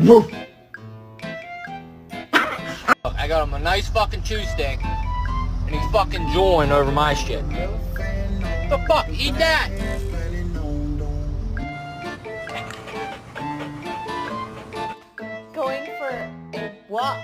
I got him a nice fucking chew stick, and he's fucking drooling over my shit. The fuck? Eat that! Going for a walk.